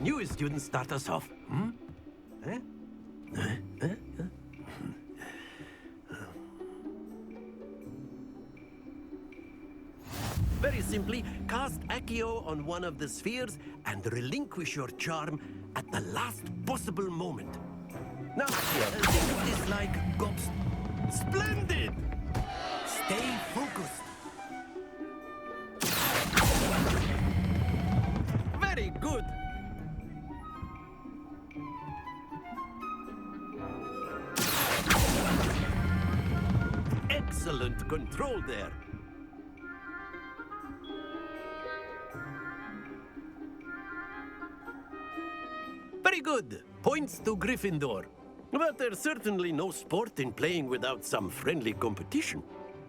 New student start us off. Eh? Very simply, cast Accio on one of the spheres and relinquish your charm at the last possible moment. Now, think of this like gobs. Splendid! Stay focused. Very good. Excellent control there. Very good. Points to Gryffindor. But there's certainly no sport in playing without some friendly competition.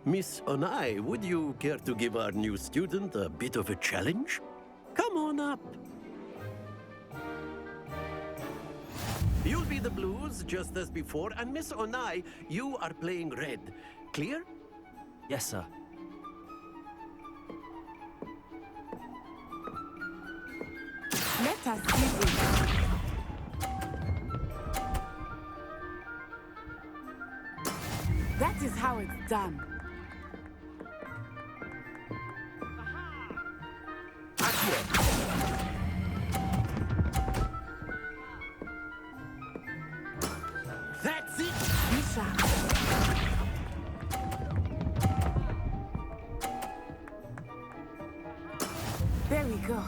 Miss Onai, would you care to give our new student a bit of a challenge? Come on up. You'll be the blues, just as before, and Miss Onai, you are playing red. Clear? Yes, sir. Let us see this. That is how it's done. That's it! Bishop. There we go.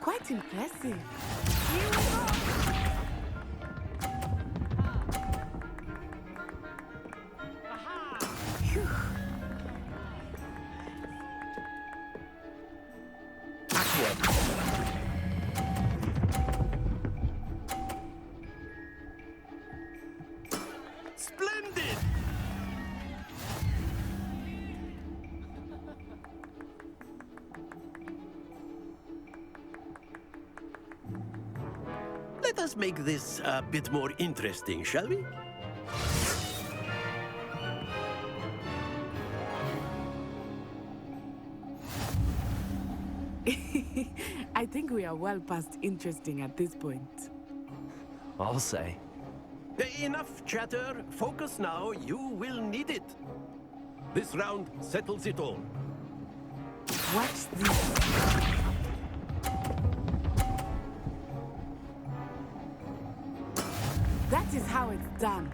Quite impressive. Here we go. Phew. Splendid! Let us make this a bit more interesting, shall we? I think we are well past interesting at this point. I'll say. Enough chatter. Focus now. You will need it. This round settles it all. Watch this. That is how it's done.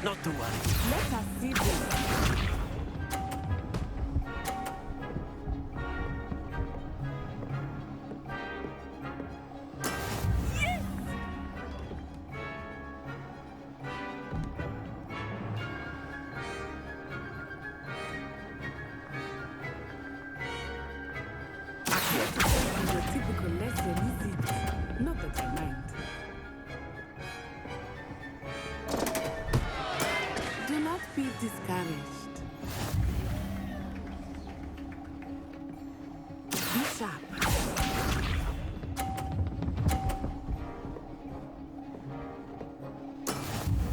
Not to worry. Let us see this. Yes! Your typical lesson, is it? Not that I mind. Do not be discouraged. Be sharp.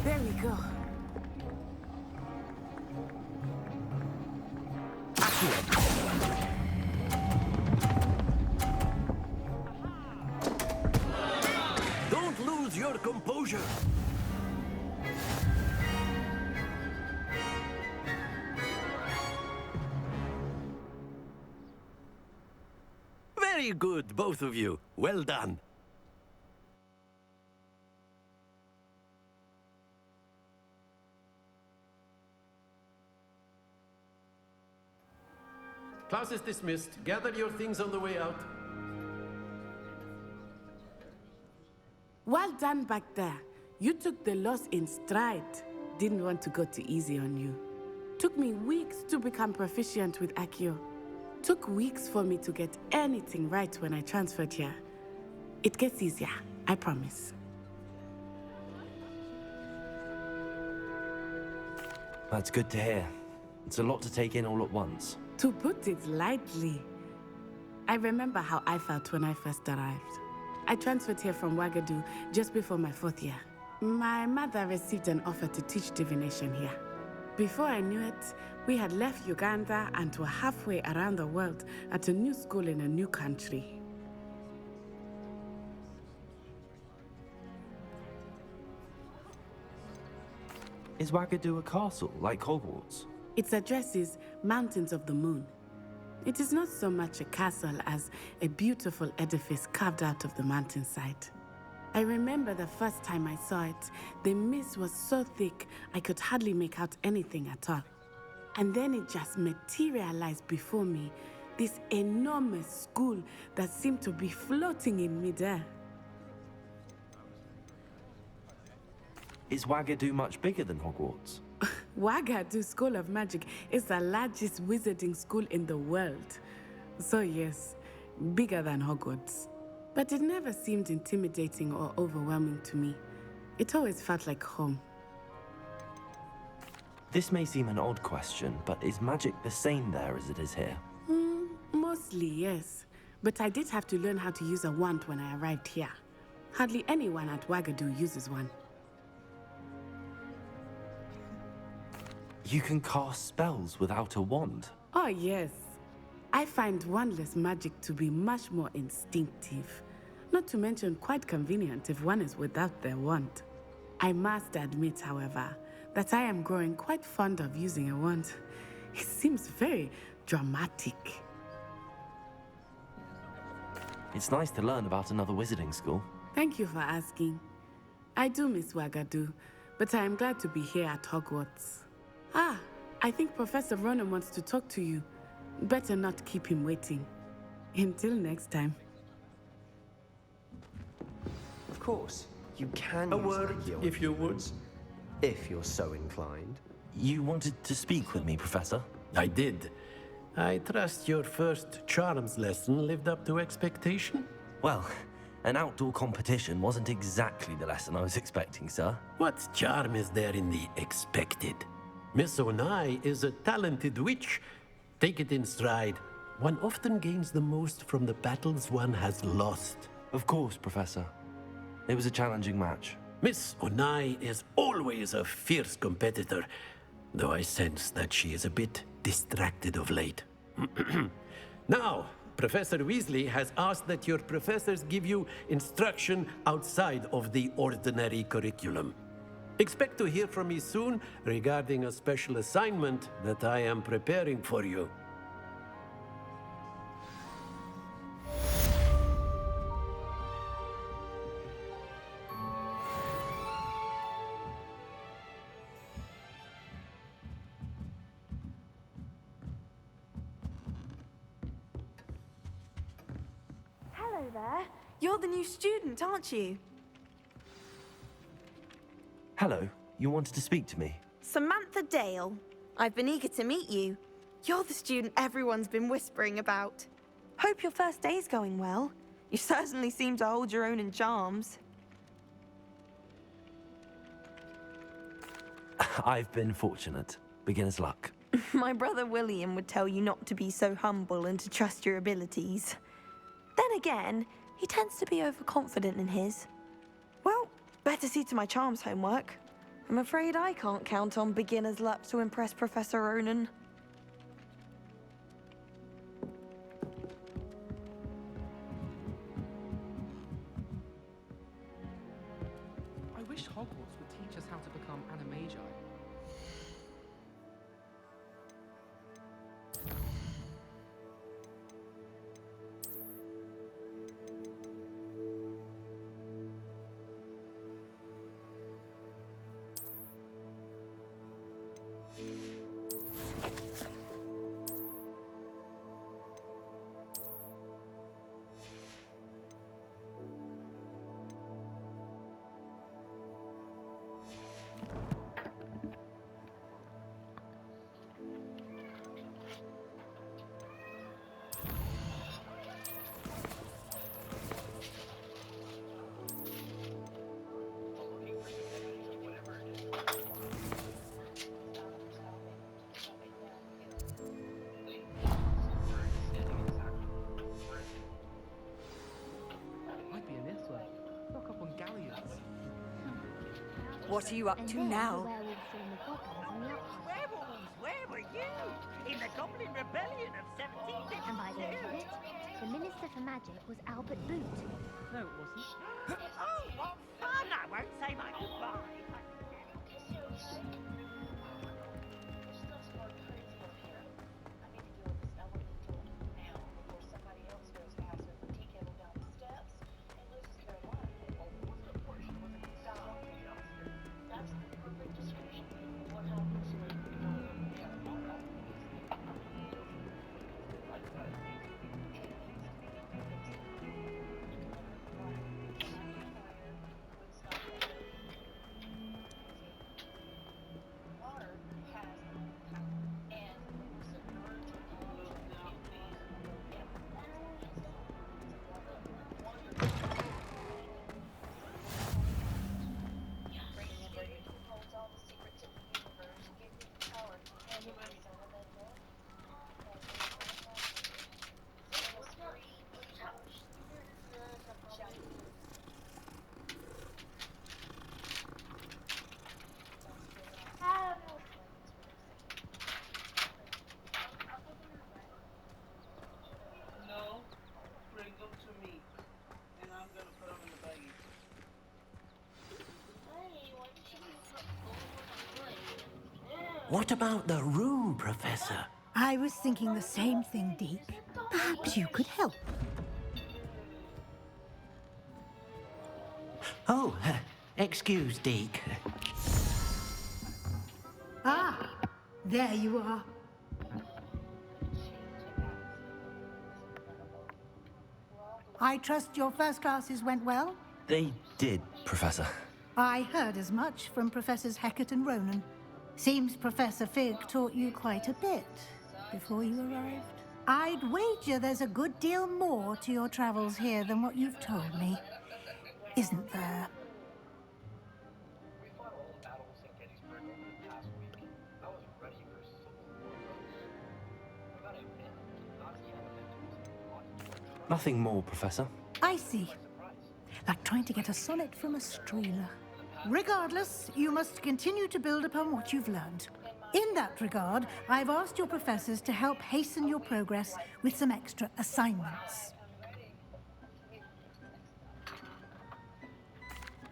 There we go. Don't lose your composure. Very good, both of you. Well done. Class is dismissed. Gather your things on the way out. Well done back there. You took the loss in stride. Didn't want to go too easy on you. Took me weeks to become proficient with Accio. Took weeks for me to get anything right when I transferred here. It gets easier, I promise. That's good to hear. It's a lot to take in all at once. To put it lightly, I remember how I felt when I first arrived. I transferred here from Wagadu just before my 4th year. My mother received an offer to teach divination here. Before I knew it, we had left Uganda and were halfway around the world at a new school in a new country. Is Wagadu a castle, like Hogwarts? Its address is Mountains of the Moon. It is not so much a castle as a beautiful edifice carved out of the mountainside. I remember the first time I saw it, the mist was so thick I could hardly make out anything at all. And then it just materialized before me, this enormous school that seemed to be floating in midair. Is Wagadu much bigger than Hogwarts? Wagadu School of Magic is the largest wizarding school in the world. So yes, bigger than Hogwarts. But it never seemed intimidating or overwhelming to me. It always felt like home. This may seem an odd question, but is magic the same there as it is here? Mostly, yes. But I did have to learn how to use a wand when I arrived here. Hardly anyone at Wagadu uses one. You can cast spells without a wand? Oh, yes. I find wandless magic to be much more instinctive. Not to mention quite convenient if one is without their wand. I must admit, however, that I am growing quite fond of using a wand. It seems very dramatic. It's nice to learn about another wizarding school. Thank you for asking. I do miss Wagadu, but I am glad to be here at Hogwarts. I think Professor Ronan wants to talk to you. Better not keep him waiting. Until next time. Of course, you can A use word, Accio if you would. influence, if you're so inclined. You wanted to speak with me, Professor? I did. I trust your first charms lesson lived up to expectation? Well, an outdoor competition wasn't exactly the lesson I was expecting, sir. What charm is there in the expected? Miss Onai is a talented witch. Take it in stride. One often gains the most from the battles one has lost. Of course, Professor. It was a challenging match. Miss Onai is always a fierce competitor, though I sense that she is a bit distracted of late. Now, Professor Weasley has asked that your professors give you instruction outside of the ordinary curriculum. Expect to hear from me soon regarding a special assignment that I am preparing for you. Hello there. You're the new student, aren't you? Hello, you wanted to speak to me? Samantha Dale. I've been eager to meet you. You're the student everyone's been whispering about. Hope your first day's going well. You certainly seem to hold your own in charms. I've been fortunate. Beginner's luck. My brother William would tell you not to be so humble and to trust your abilities. Then again, he tends to be overconfident in his. Well, better see to my charms homework. I'm afraid I can't count on beginner's luck to impress Professor Ronan. I wish Hogwarts would teach us how to become animagi. What are you up to now? Werewolves, where were you? In the Goblin Rebellion of 1752. And by the end of it, the Minister for Magic was Albert Boot. No, it wasn't. Oh, what fun! I won't say my goodbye. What about the room, Professor? I was thinking the same thing, Deke. Perhaps you could help. Oh, excuse, Deke. Ah, there you are. I trust your first classes went well? They did, Professor. I heard as much from Professors Hecat and Ronan. Seems Professor Fig taught you quite a bit before you arrived. I'd wager there's a good deal more to your travels here than what you've told me. Isn't there? Nothing more, Professor. I see. Like trying to get a sonnet from a streeler. Regardless, you must continue to build upon what you've learned. In that regard, I've asked your professors to help hasten your progress with some extra assignments.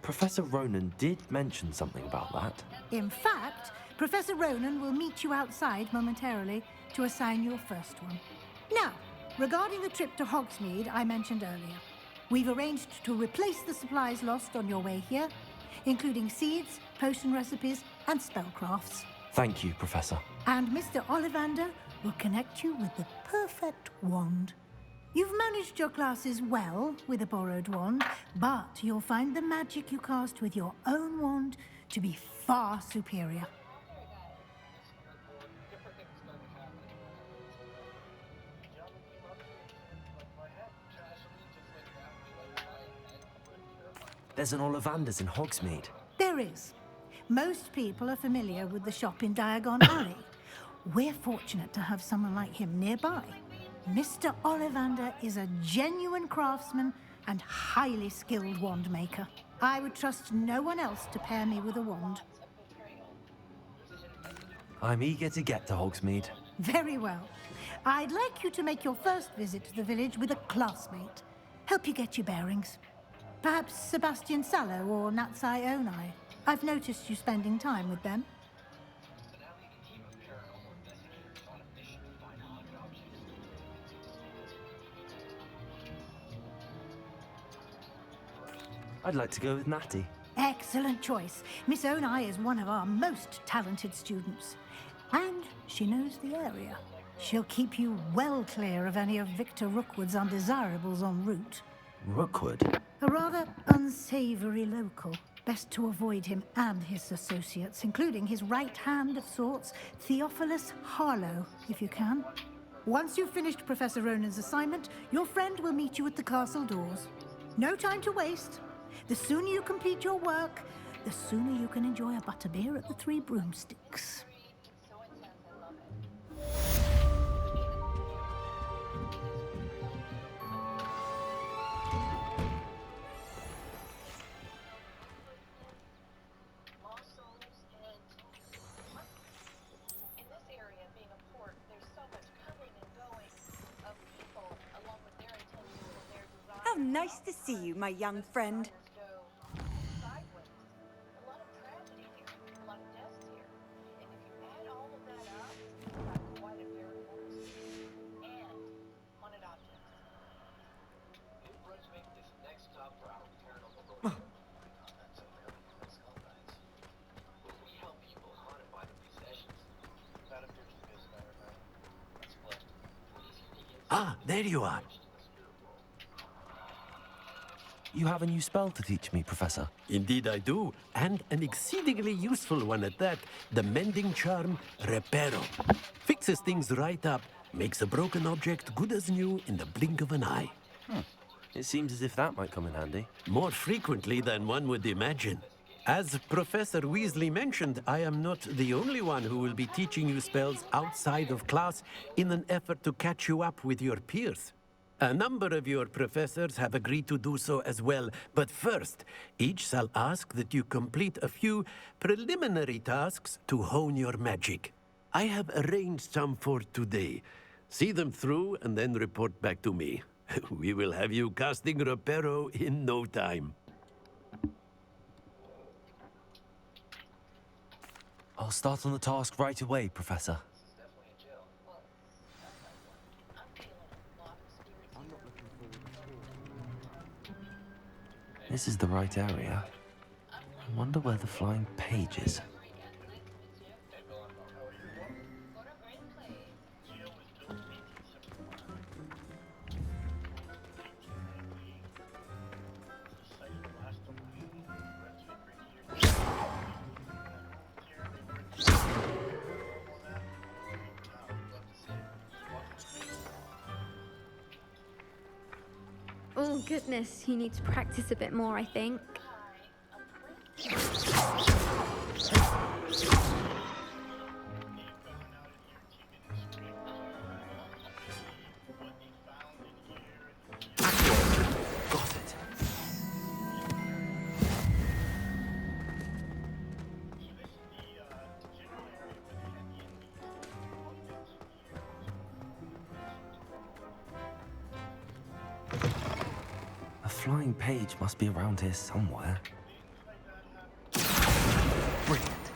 Professor Ronan did mention something about that. In fact, Professor Ronan will meet you outside momentarily to assign your first one. Now, regarding the trip to Hogsmeade I mentioned earlier, we've arranged to replace the supplies lost on your way here, including seeds, potion recipes, and spellcrafts. Thank you, Professor. And Mr. Ollivander will connect you with the perfect wand. You've managed your classes well with a borrowed wand, but you'll find the magic you cast with your own wand to be far superior. There's an Ollivander's in Hogsmeade. There is. Most people are familiar with the shop in Diagon Alley. We're fortunate to have someone like him nearby. Mr. Ollivander is a genuine craftsman and highly skilled wand maker. I would trust no one else to pair me with a wand. I'm eager to get to Hogsmeade. Very well. I'd like you to make your first visit to the village with a classmate. Help you get your bearings. Perhaps Sebastian Sallow or Natsai Onai. I've noticed you spending time with them. I'd like to go with Natty. Excellent choice. Miss Onai is one of our most talented students. And she knows the area. She'll keep you well clear of any of Victor Rookwood's undesirables en route. Rookwood? A rather unsavory local. Best to avoid him and his associates, including his right hand of sorts, Theophilus Harlow, if you can. Once you've finished Professor Ronan's assignment, your friend will meet you at the castle doors. No time to waste. The sooner you complete your work, the sooner you can enjoy a butterbeer at the Three Broomsticks. Nice to see you, my young friend. Ah, there you are. You have a new spell to teach me, Professor. Indeed I do, and an exceedingly useful one at that. The mending charm, Reparo. Fixes things right up, makes a broken object good as new in the blink of an eye. It seems as if that might come in handy. More frequently than one would imagine. As Professor Weasley mentioned, I am not the only one who will be teaching you spells outside of class in an effort to catch you up with your peers. A number of your professors have agreed to do so as well, but first, each shall ask that you complete a few preliminary tasks to hone your magic. I have arranged some for today. See them through and then report back to me. We will have you casting Reparo in no time. I'll start on the task right away, Professor. This is the right area. I wonder where the flying page is. Oh goodness, you need to practice a bit more, I think. Got it. A flying page must be around here somewhere. Brilliant.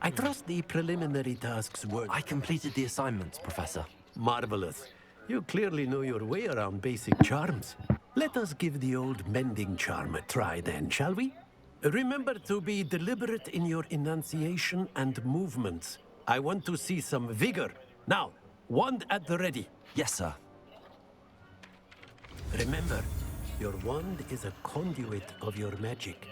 I trust the preliminary tasks were... I completed the assignments, Professor. Marvelous. You clearly know your way around basic charms. Let us give the old mending charm a try then, shall we? Remember to be deliberate in your enunciation and movements. I want to see some vigor. Now, wand at the ready. Yes, sir. Remember, your wand is a conduit of your magic.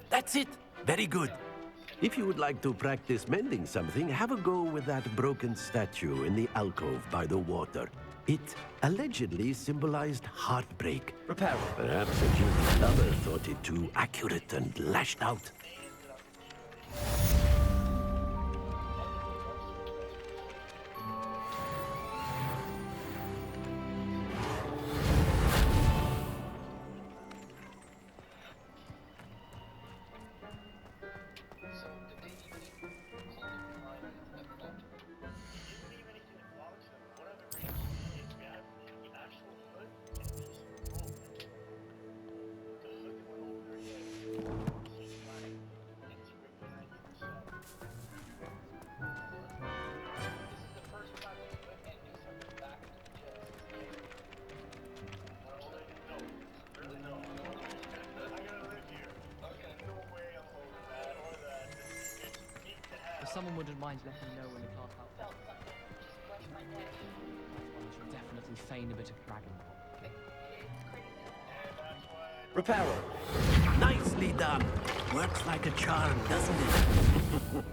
That's it. Very good. If you would like to practice mending something, have a go with that broken statue in the alcove by the water. It allegedly symbolized heartbreak. Repair. Perhaps a guilty lover thought it too accurate and lashed out. someone wouldn't mind letting me know when the class outfit. One should definitely feign a bit of dragon. Reparo. Nicely done. Works like a charm, doesn't it?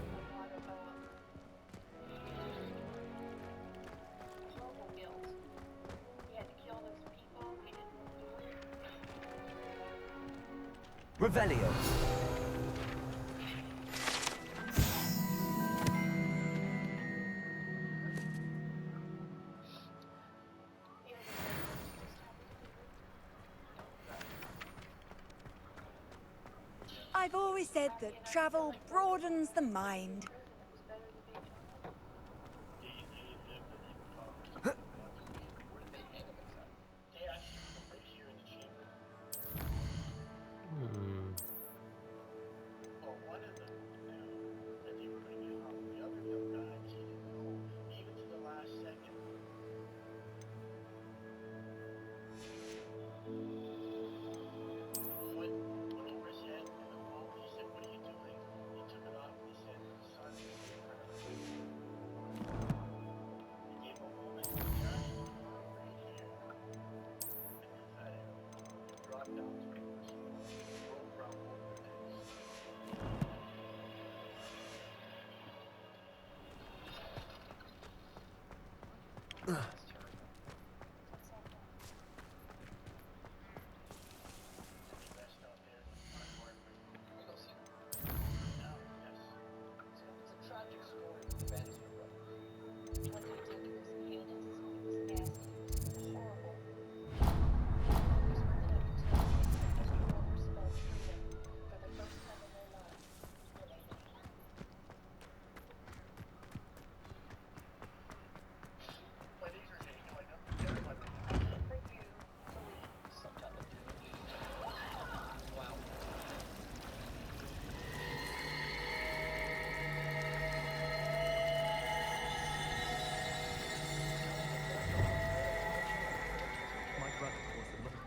Revelio. I've always said that travel broadens the mind.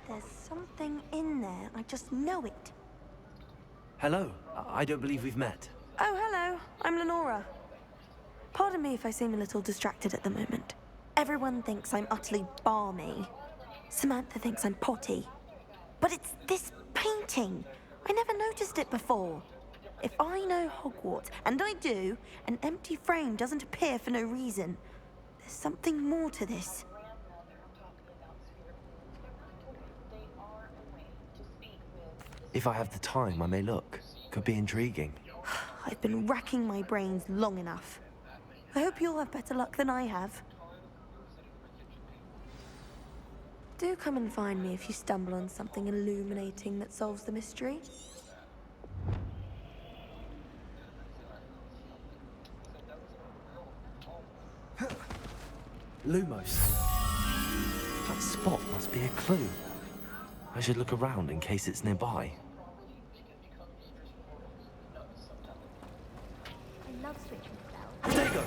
There's something in there. I just know it. Hello. I don't believe we've met. Oh, hello. I'm Lenora. Pardon me if I seem a little distracted at the moment. Everyone thinks I'm utterly balmy. Samantha thinks I'm potty. But it's this painting. I never noticed it before. If I know Hogwarts, and I do, an empty frame doesn't appear for no reason. There's something more to this. If I have the time, I may look. Could be intriguing. I've been racking my brains long enough. I hope you'll have better luck than I have. Do come and find me if you stumble on something illuminating that solves the mystery. Lumos. That spot must be a clue. I should look around in case it's nearby. I love switching spells. There you go.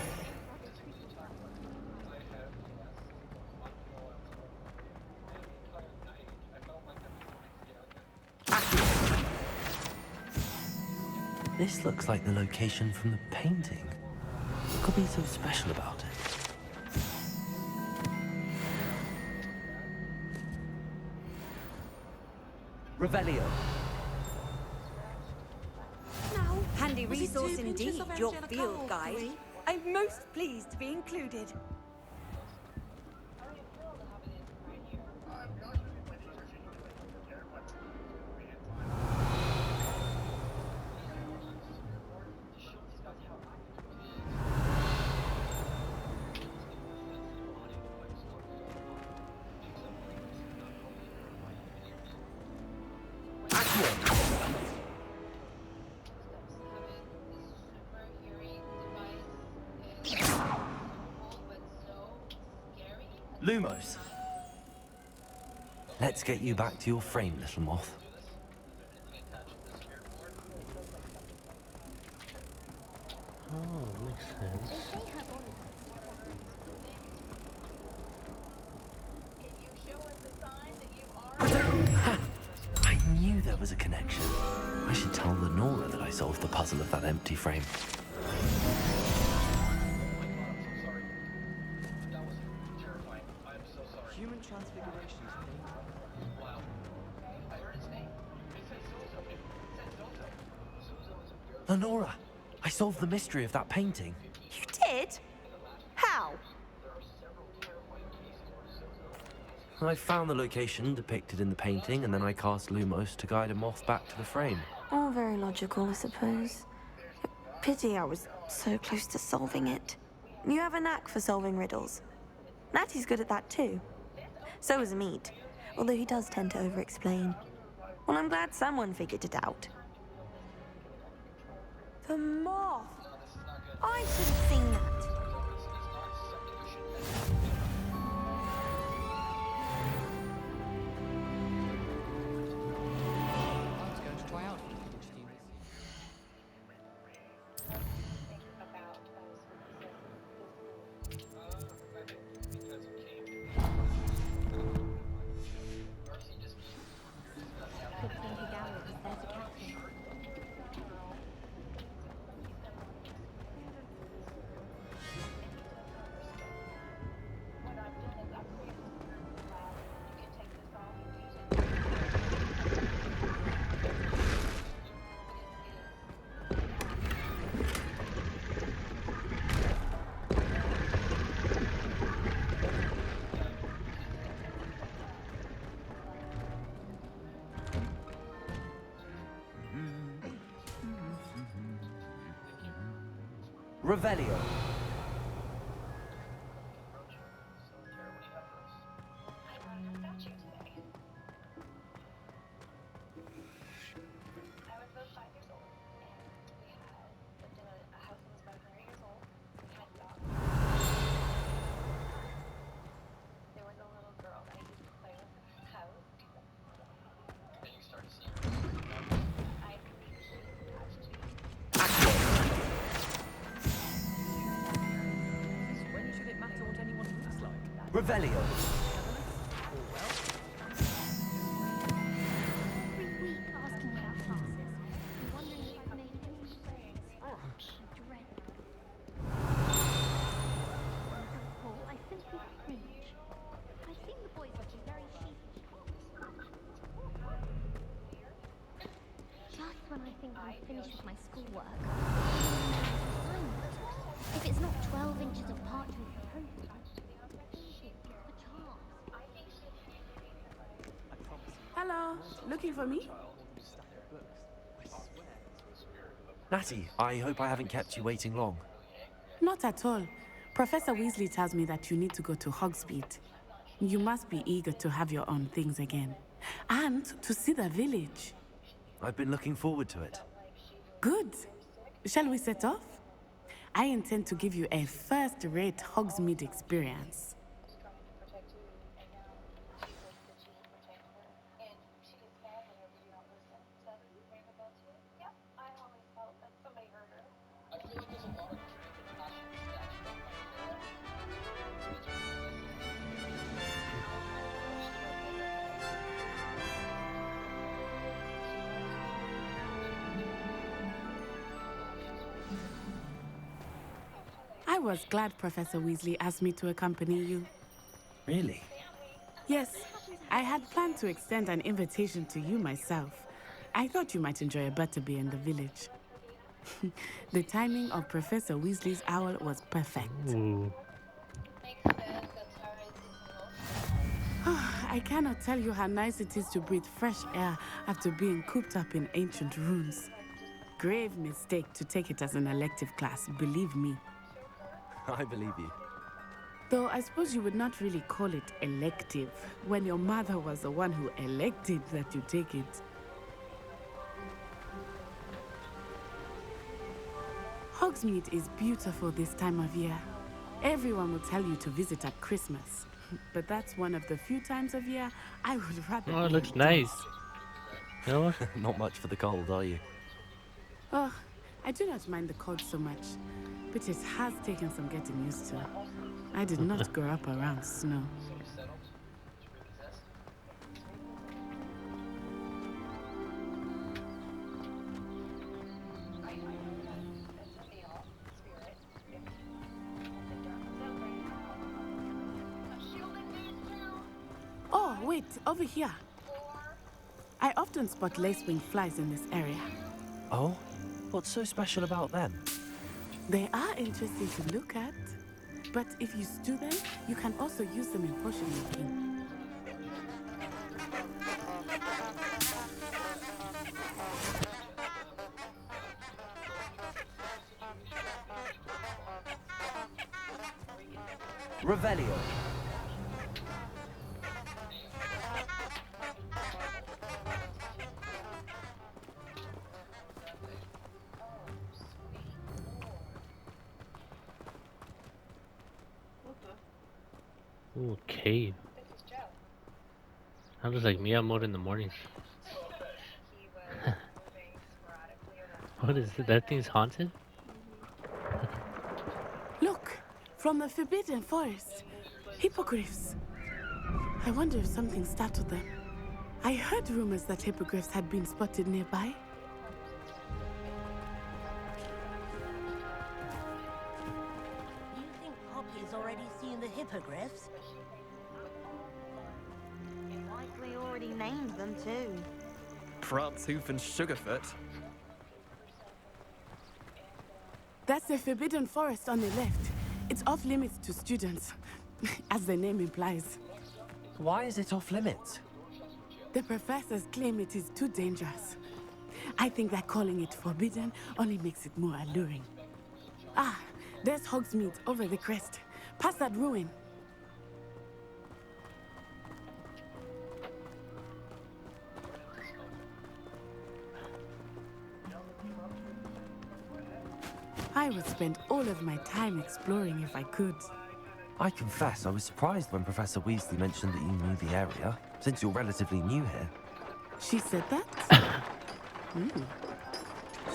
This looks like the location from the painting. What could be so special about it? Revelio. Now, handy resource indeed, your field guide. I'm most pleased to be included. Lumos. Let's get you back to your frame, little moth. Oh, makes sense. I knew there was a connection. I should tell Lenora that I solved the puzzle of that empty frame. questions, please. Lenora, I solved the mystery of that painting. You did? How? I found the location depicted in the painting, and then I cast Lumos to guide a moth back to the frame. All very logical, I suppose. Pity I was so close to solving it. You have a knack for solving riddles. Natty's good at that too. So is Amit, although he does tend to over-explain. Well, I'm glad someone figured it out. The moth! I should have seen that. I was going to try out for the Quidditch team this year. Good thing Higawa was there to catch him. Revelio. When should it matter what anyone looks like? Revelio. Every week asking me about classes, and wondering if I've made any mistakes. I dread it. Paul, I simply cringe. I think the boys would be very sheepish. Just when I think I'm finished with my schoolwork, if it's not 12 inches of parchment per shit, the charms. Hello, looking for me? Natty, I hope I haven't kept you waiting long. Not at all. Professor Weasley tells me that you need to go to Hogsmet. You must be eager to have your own things again. And to see the village. I've been looking forward to it. Good. Shall we set off? I intend to give you a first-rate Hogsmeade experience. I was glad Professor Weasley asked me to accompany you. Really? Yes, I had planned to extend an invitation to you myself. I thought you might enjoy a butterbeer in the village. The timing of Professor Weasley's owl was perfect. I cannot tell you how nice it is to breathe fresh air after being cooped up in ancient ruins. Grave mistake to take it as an elective class, believe me. I believe you. Though I suppose you would not really call it elective when your mother was the one who elected that you take it. Hogsmeade is beautiful this time of year. Everyone will tell you to visit at Christmas. But that's one of the few times of year I would rather Oh, it be looks indoors. nice. You know what? Not much for the cold, are you? Oh, I do not mind the cold so much, but it has taken some getting used to. I did not grow up around snow. Oh, wait, over here. I often spot lacewing flies in this area. Oh? What's so special about them? They are interesting to look at, but if you stew them, you can also use them in potion making. Revelio. Ooh, cave. Sounds like me, I'm out in the mornings. What is it? That thing's haunted? Look, from the Forbidden Forest. Hippogriffs. I wonder if something startled them. I heard rumors that hippogriffs had been spotted nearby. You think Poppy's already seen the hippogriffs? Likely already named them too. Prantzhoof and Sugarfoot. That's the Forbidden Forest on the left. It's off limits to students, as the name implies. Why is it off limits? The professors claim it is too dangerous. I think that calling it forbidden only makes it more alluring. Ah, there's Hogsmet over the crest. Past that ruin. I would spend all of my time exploring if I could. I confess, I was surprised when Professor Weasley mentioned that you knew the area, since you're relatively new here. She said that?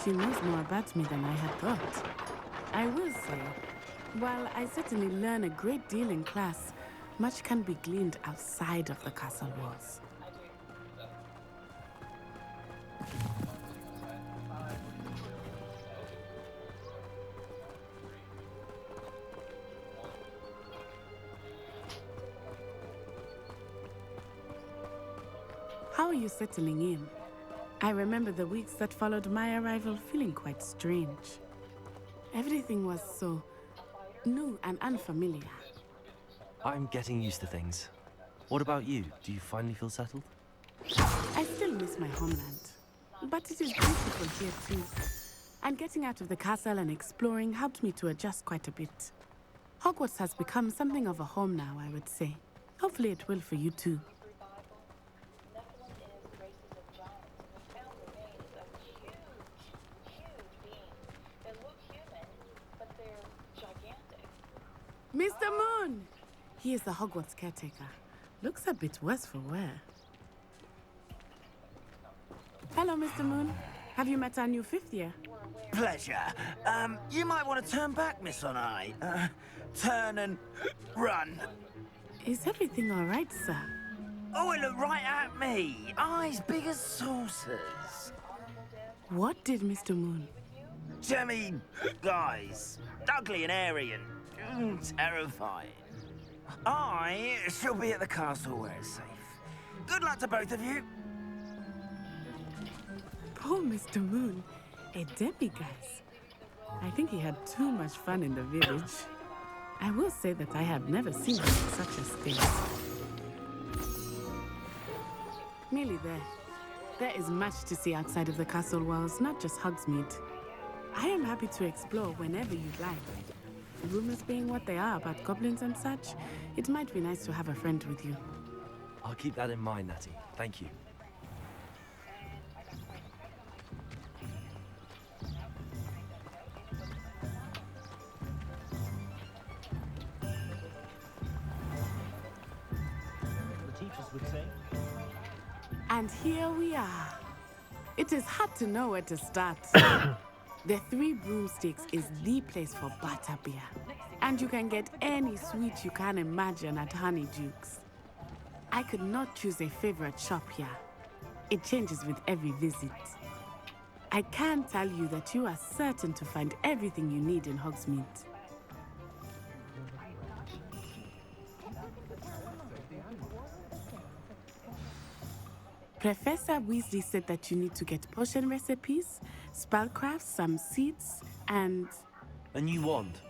She knows more about me than I had thought. I will say, while I certainly learn a great deal in class, much can be gleaned outside of the castle walls. How are you settling in? I remember the weeks that followed my arrival feeling quite strange. Everything was so new and unfamiliar. I'm getting used to things. What about you? Do you finally feel settled? I still miss my homeland, but it is beautiful here too. And getting out of the castle and exploring helped me to adjust quite a bit. Hogwarts has become something of a home now, I would say. Hopefully it will for you too. Mr. Moon! He is the Hogwarts caretaker. Looks a bit worse for wear. Hello, Mr. Moon. Have you met our new fifth year? Pleasure. You might want to turn back, Miss Onai. Turn and run. Is everything all right, sir? Oh, it looked right at me. Eyes big as saucers. What did Mr. Moon? Jemmy, guys. Ugly and airy and terrifying. I shall be at the castle where it's safe. Good luck to both of you. Poor Mr. Moon. A demiguise. I think he had too much fun in the village. I will say that I have never seen him in such a state. Nearly there. There is much to see outside of the castle walls, not just Hogsmeade. I am happy to explore whenever you'd like. Rumors being what they are about goblins and such, it might be nice to have a friend with you. I'll keep that in mind, Natty. Thank you. And here we are. It is hard to know where to start. The Three Broomsticks is the place for butterbeer. And you can get any sweet you can imagine at Honeydukes. I could not choose a favorite shop here. It changes with every visit. I can tell you that you are certain to find everything you need in Hogsmeade. Professor Weasley said that you need to get potion recipes, spellcrafts, some seeds, and... A new wand.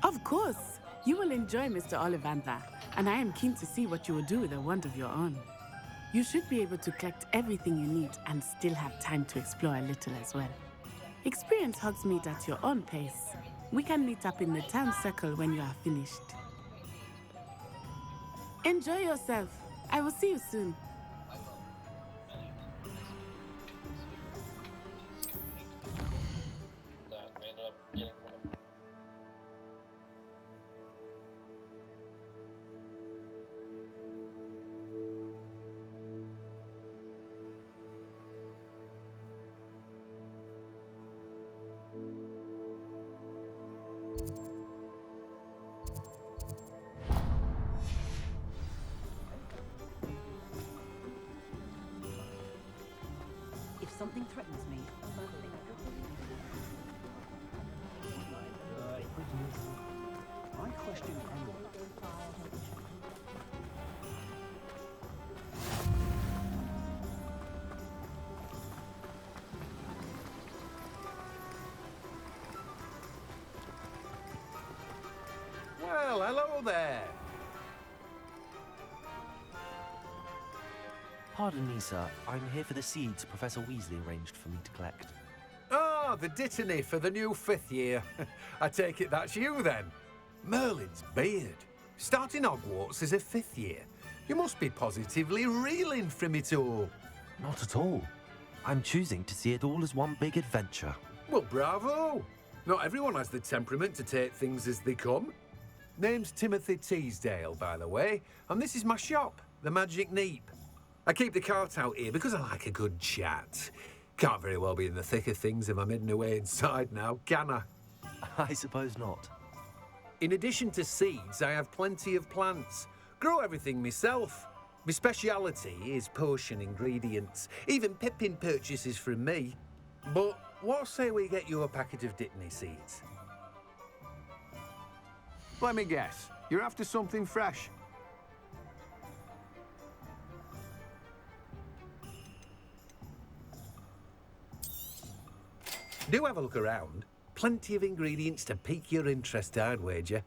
Of course! You will enjoy Mr. Ollivander, and I am keen to see what you will do with a wand of your own. You should be able to collect everything you need and still have time to explore a little as well. Experience Hogsmeade at your own pace. We can meet up in the town circle when you are finished. Enjoy yourself. I will see you soon. If something threatens me, I question Well, hello there. Pardon me, sir. I'm here for the seeds Professor Weasley arranged for me to collect. Ah, the dittany for the new 5th year. I take it that's you then. Merlin's beard. Starting Hogwarts as a 5th year. You must be positively reeling from it all. Not at all. I'm choosing to see it all as one big adventure. Well, bravo. Not everyone has the temperament to take things as they come. Name's Timothy Teasdale, by the way, and this is my shop, the Magic Neep. I keep the cart out here because I like a good chat. Can't very well be in the thick of things if I'm hidden away inside now, can I? I suppose not. In addition to seeds, I have plenty of plants. Grow everything myself. My speciality is potion ingredients. Even Pippin purchases from me. But what say we get you a packet of Dittany seeds? Let me guess. You're after something fresh. Do have a look around. Plenty of ingredients to pique your interest, I'd wager.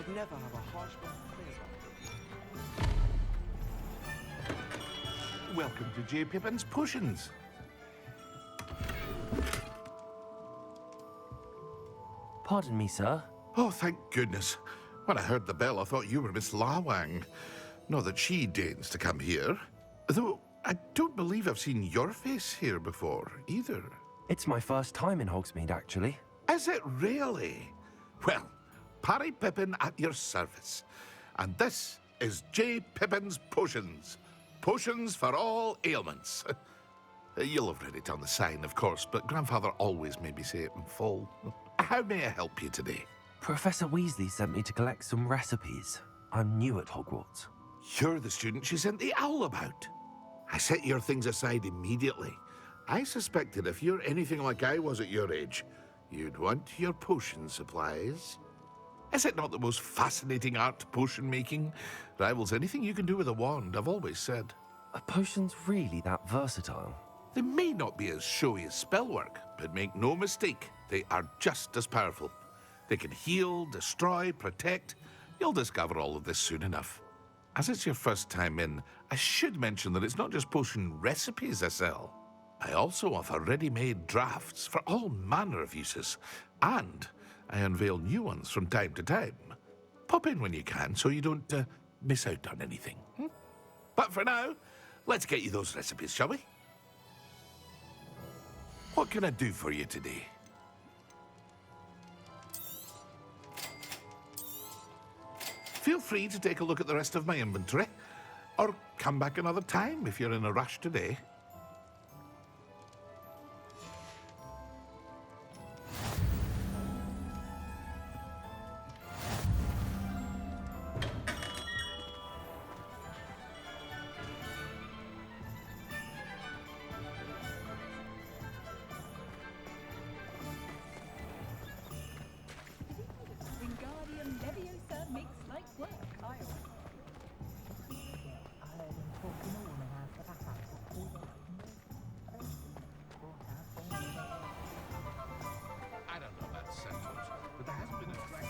I'd never have a harsh one. Welcome to J. Pippin's Potions. Pardon me, sir. Oh, thank goodness. When I heard the bell, I thought you were Miss Lawang. Not that she deigns to come here. Though, I don't believe I've seen your face here before, either. It's my first time in Hogsmeade, actually. Is it really? Well, Parry Pippin at your service. And this is J. Pippin's Potions. Potions for all ailments. You'll have read it on the sign, of course, but Grandfather always made me say it in full. How may I help you today? Professor Weasley sent me to collect some recipes. I'm new at Hogwarts. You're the student she sent the owl about. I set your things aside immediately. I suspected if you're anything like I was at your age, you'd want your potion supplies. Is it not the most fascinating art, potion making? Rivals anything you can do with a wand, I've always said. Are potions really that versatile? They may not be as showy as spellwork, but make no mistake, they are just as powerful. They can heal, destroy, protect. You'll discover all of this soon enough. As it's your first time in, I should mention that it's not just potion recipes I sell. I also offer ready-made drafts for all manner of uses, and I unveil new ones from time to time. Pop in when you can so you don't miss out on anything. But for now, let's get you those recipes, shall we? What can I do for you today? Feel free to take a look at the rest of my inventory, or come back another time if you're in a rush today. Wingardium Leviosa makes light work. I don't know about centaurs, but there has been a dragon.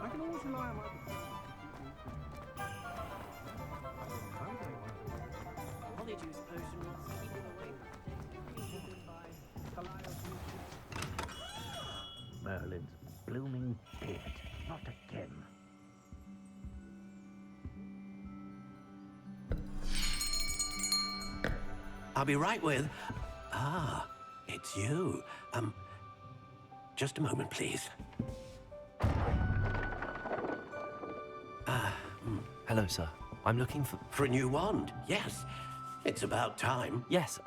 I can always rely on my... Polyjuice potion will keep it away. Merlin's blooming beard. Not again. I'll be right with... Ah, it's you. Just a moment, please. Hello, sir. I'm looking for... For a new wand, yes. It's about time. Yes,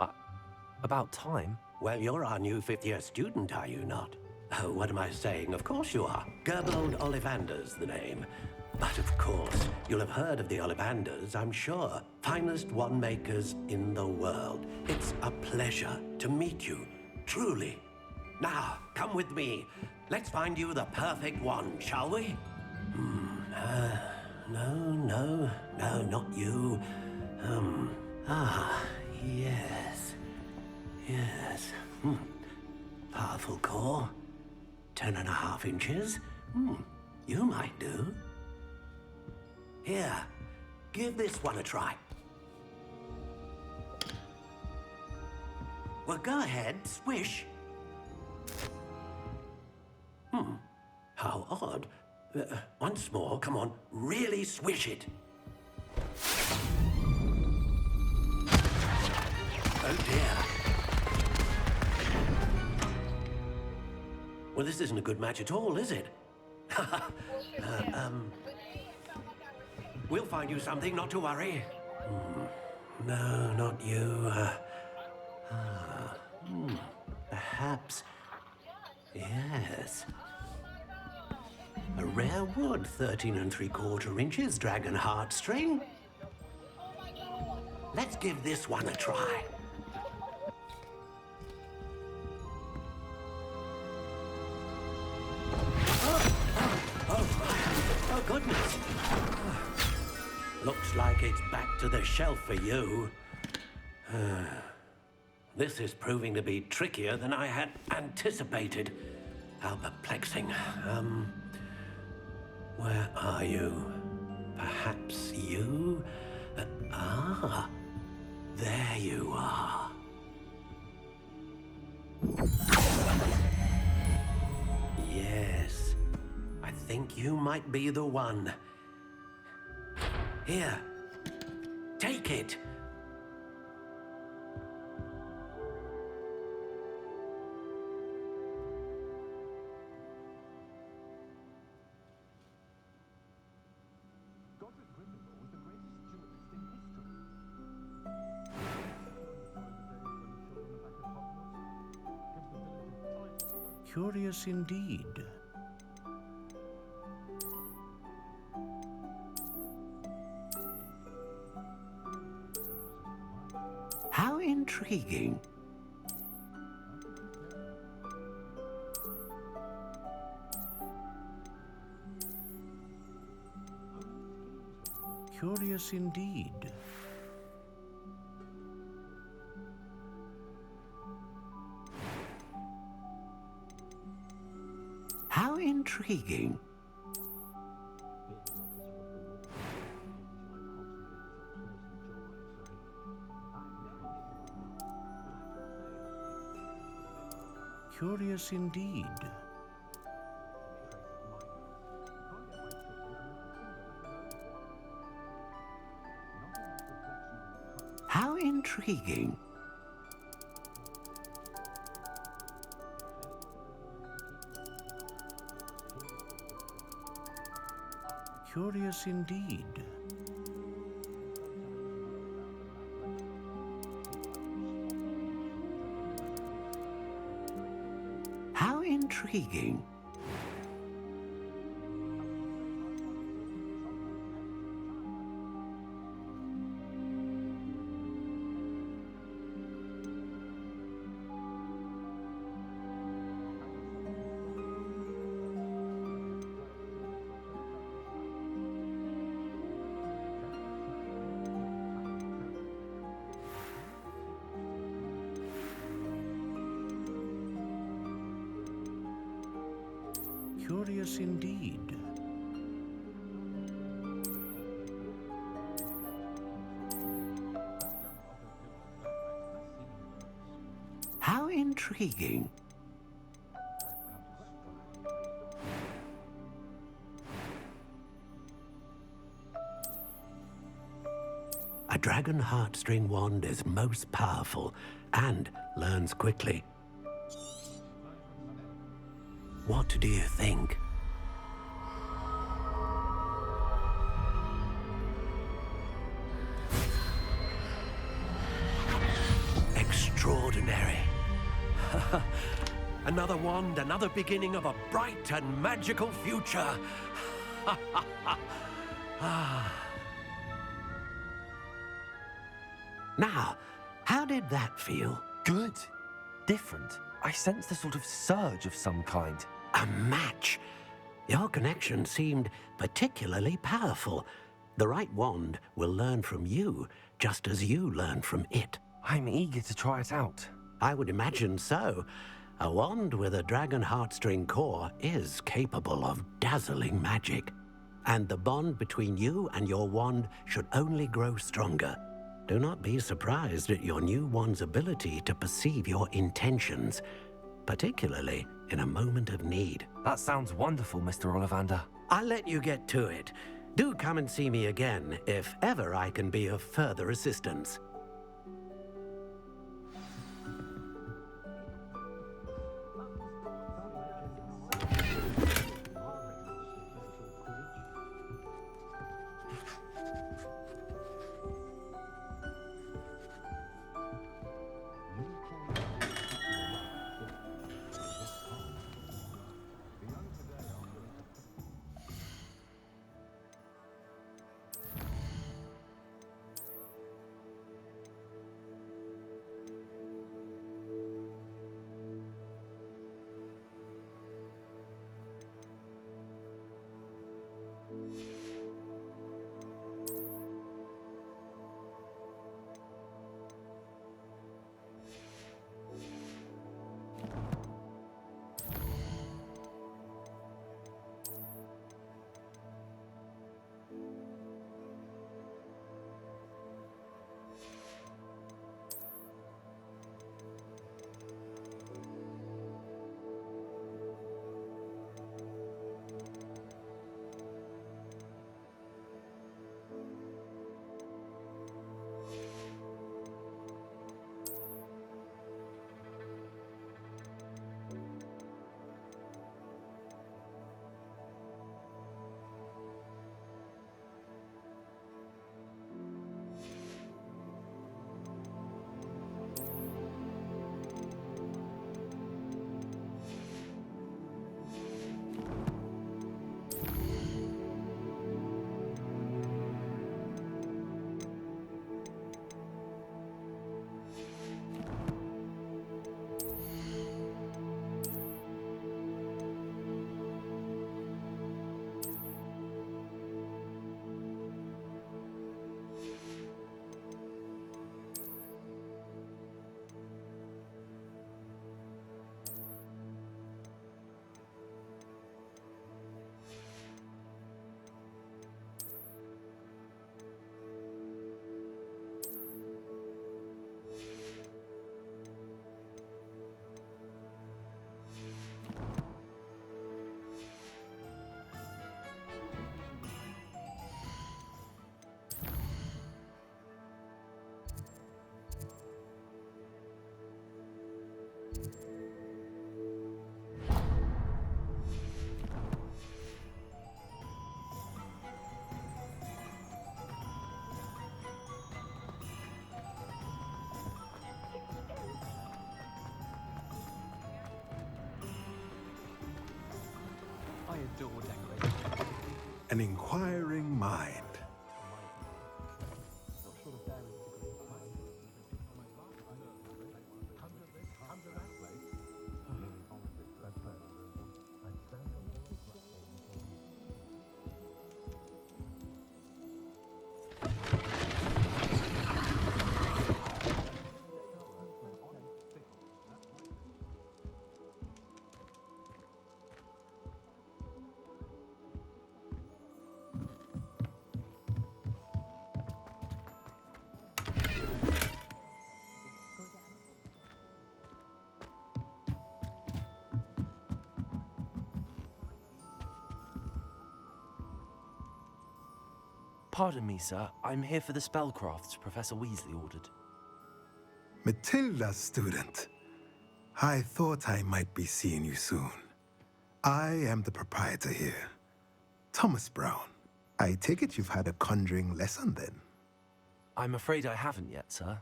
about time? Well, you're our new fifth-year student, are you not? Oh, what am I saying? Of course you are. Gerbold Ollivander's the name. But of course, you'll have heard of the Ollivanders, I'm sure. Finest wand makers in the world. It's a pleasure to meet you, truly. Now, come with me. Let's find you the perfect wand, shall we? No, not you. Yes. Powerful core. 10.5 inches. You might do. Here, give this one a try. Well, go ahead, swish. How odd. Once more, come on, really swish it. Oh dear. Well, this isn't a good match at all, is it? We'll find you something, not to worry. No, not you. Perhaps. Yes. A rare wood, 13 3/4 inches, dragon heartstring. Let's give this one a try. Oh, goodness. Looks like it's back to the shelf for you. This is proving to be trickier than I had anticipated. How perplexing. Where are you? Perhaps you? There you are. Yes, I think you might be the one. Here, take it. Curious indeed. How intriguing. Curious indeed. How intriguing. Curious indeed. How intriguing. Curious indeed. How intriguing. Curious indeed. How intriguing. A dragon heartstring wand is most powerful and learns quickly. What do you think? Extraordinary. Another wand, another beginning of a bright and magical future. Now, how did that feel? Good. Different. I sensed a sort of surge of some kind. A match. Your connection seemed particularly powerful. The right wand will learn from you, just as you learn from it. I'm eager to try it out. I would imagine so. A wand with a dragon heartstring core is capable of dazzling magic. And the bond between you and your wand should only grow stronger. Do not be surprised at your new wand's ability to perceive your intentions, particularly in a moment of need. That sounds wonderful, Mr. Ollivander. I'll let you get to it. Do come and see me again if ever I can be of further assistance. I adore decorating. An inquiring mind. Pardon me, sir. I'm here for the spellcrafts Professor Weasley ordered. Matilda's student. I thought I might be seeing you soon. I am the proprietor here, Thomas Brown. I take it you've had a conjuring lesson then? I'm afraid I haven't yet, sir.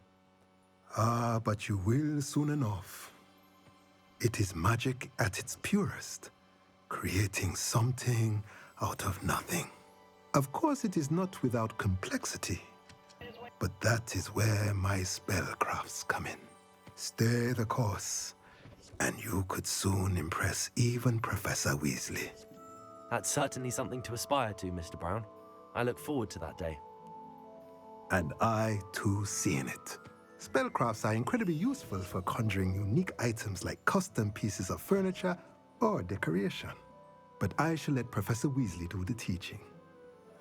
Ah, but you will soon enough. It is magic at its purest, creating something out of nothing. Of course, it is not without complexity, but that is where my spellcrafts come in. Stay the course, and you could soon impress even Professor Weasley. That's certainly something to aspire to, Mr. Brown. I look forward to that day. And I, too, seeing it. Spellcrafts are incredibly useful for conjuring unique items like custom pieces of furniture or decoration. But I shall let Professor Weasley do the teaching.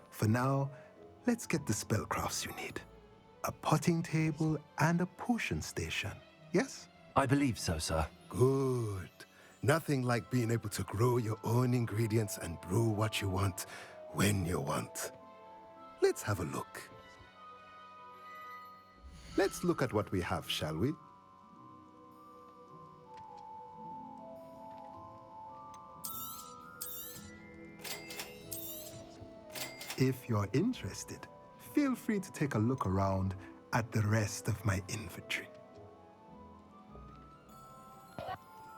For now, let's get the spellcrafts you need. A potting table and a potion station, yes? I believe so, sir. Good. Nothing like being able to grow your own ingredients and brew what you want when you want. Let's have a look. Let's look at what we have, shall we? If you're interested, feel free to take a look around at the rest of my inventory.